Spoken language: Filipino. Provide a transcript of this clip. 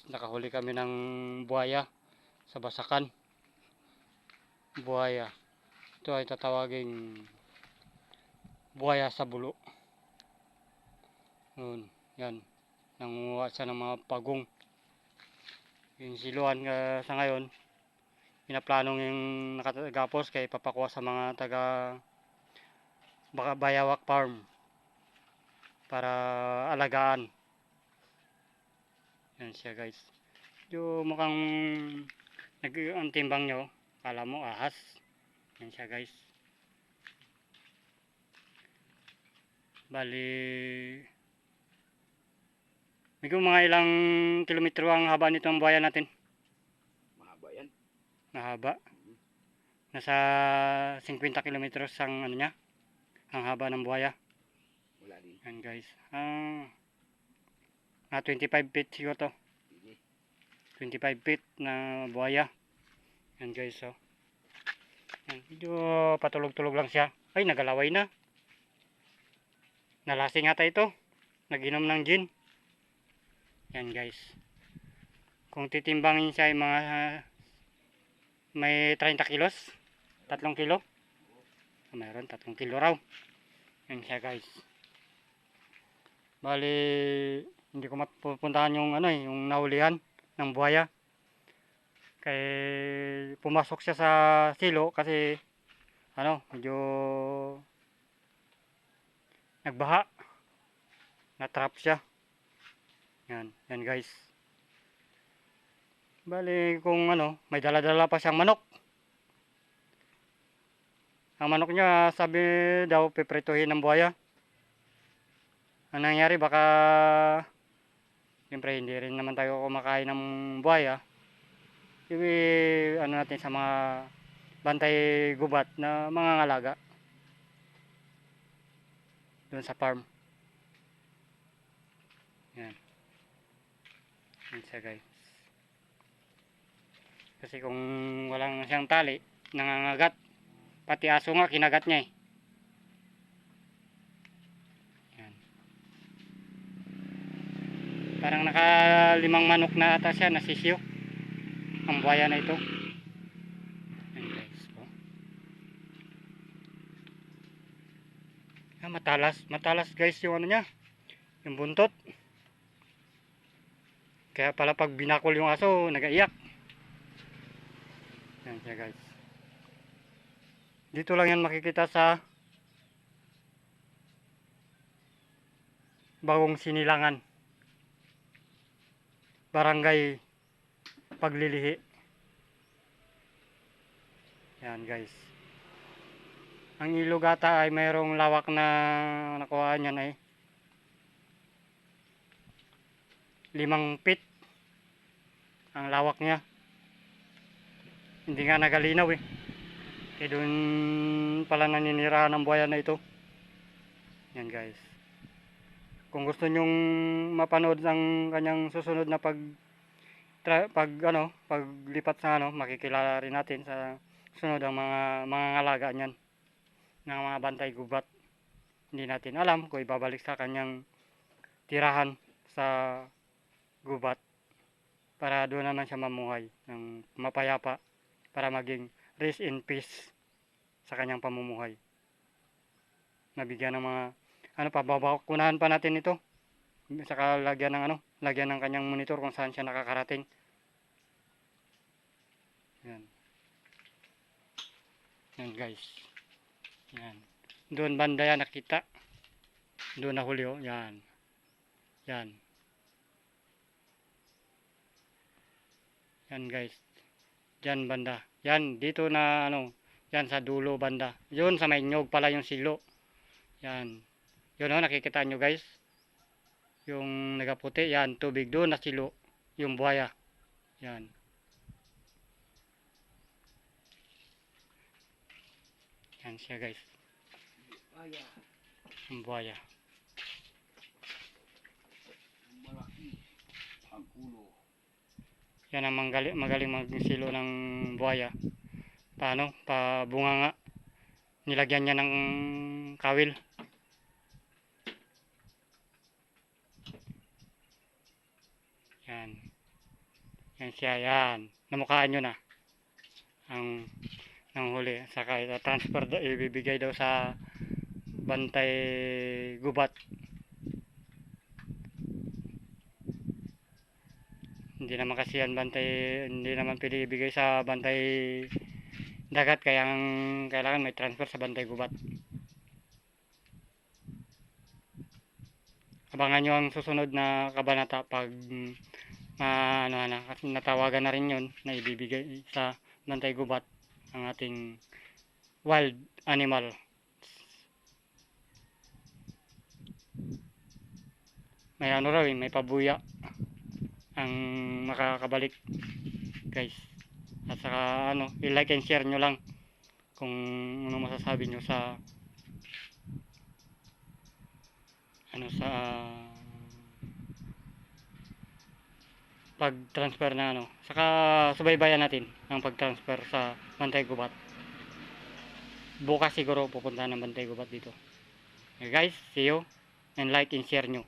nakahuli kami ng buhaya sa Basakan. Buhaya. Ito ay tatawaging buhaya sa bulo. Yun, yan. Nanguha siya ng mga pagong. Yung siluan sa ngayon, pinaplanong yung nakatagapos kay papakuha sa mga taga Bayawak Farm para alagaan. Yan siya guys. Yung mukhang ang timbang nyo, kala mo ahas. Yan siya guys. Bali, may mga ilang kilometro ang haba nito ang buhaya natin. Mahaba yan. Mahaba. Nasa 50 kilometros ang ano niya, ang haba ng buhaya. Wala din. Yan guys. Na 25 feet siguro to. 25 feet na buhaya. Yan guys, oh. Yan, medyo patulog-tulog lang siya. Ay, nagalaway na. Nalasing ata ito. Naginom ng gin. Yan guys. Kung titimbangin siya ay mga may 30 kilos. 3 kilo. Mayroon 3 kilo raw. Yan siya guys. Bali, hindi ko mapupuntahan yung ano yung nahulihan ng buhaya. Kaya pumasok siya sa silo kasi ano, medyo nagbaha. Na-trap siya. Yan, yan guys. Bali kung ano, may dala-dala pa siyang manok. Ang manok niya sabi daw piprituhin ng buhaya. Ang nangyari baka siyempre hindi rin naman tayo kumakain ng buhaya. Ano natin sa mga bantay gubat na mga ngalaga doon sa farm. Yan. Yan siya guys. Kasi kung walang siyang tali, nangangagat. Pati aso nga kinagat niya eh. Yan. Parang naka-5 manok na ata siya, nasisyo. Ang buhaya na ito. Yan guys. Oh. Matalas guys yung ano niya. Yung buntot. Kaya pala pag binakol yung aso, nagaiyak. Yan siya guys. Dito lang yan makikita sa Bagong Sinilangan, Barangay Paglilihi. Yan guys. Ang ilog ata ay mayroong lawak na nakuha niyan ay 5 feet ang lawak niya. Hindi nga nagalinaw eh. Kaya doon pala naninirahan ng buhaya na ito. Yan guys. Kung gusto nyong mapanood ang kanyang susunod na paglipat sa ano, makikilala rin natin sa sunod ang mga ngalaga niyan ng mga bantay gubat. Hindi natin alam kung ibabalik sa kanyang tirahan sa gubat para doon naman siya mamuhay ng mapayapa para maging rest in peace sa kanyang pamumuhay. Nabigyan ng mga pababakunahan pa natin ito. Saka lagyan ng kanyang monitor kung saan siya nakakarating. Yan. Yan guys. Yan. Doon banda yan nakita. Doon nahuli oh. Yan. Yan. Yan guys. Diyan banda. Yan dito na yan sa dulo banda. Yun sa may nyog pala yung silo. Yan. Yun oh, nakikita nyo guys. Yung nagaputi, yan, tubig doon na silo. Yung buhaya. Yan. Yan siya guys. Ang buhaya. Yan ang magaling magsilo ng buhaya. Paano? Pabunga nga. Nilagyan niya ng kawil. Yan. Yan siya, yan. Namukhaan nyo na. Ang huli. Saka transfer ibibigay daw sa Bantay Gubat. Hindi naman kasi yan hindi naman pwede ibigay sa Bantay Dagat, kaya kailangan may transfer sa Bantay Gubat. Abangan nyo ang susunod na kabanata pag kasi natawagan na rin yun na ibibigay sa Bantay Gubat ang ating wild animal. May raw, may pabuya ang makakabalik, guys. At saka i-like and share nyo lang kung ano masasabi nyo sa sa pag-transfer na saka subaybayan natin ang pag-transfer sa Bantay Gubat. Bukas siguro pupunta ng Bantay Gubat dito. Okay guys, see you and like and share nyo.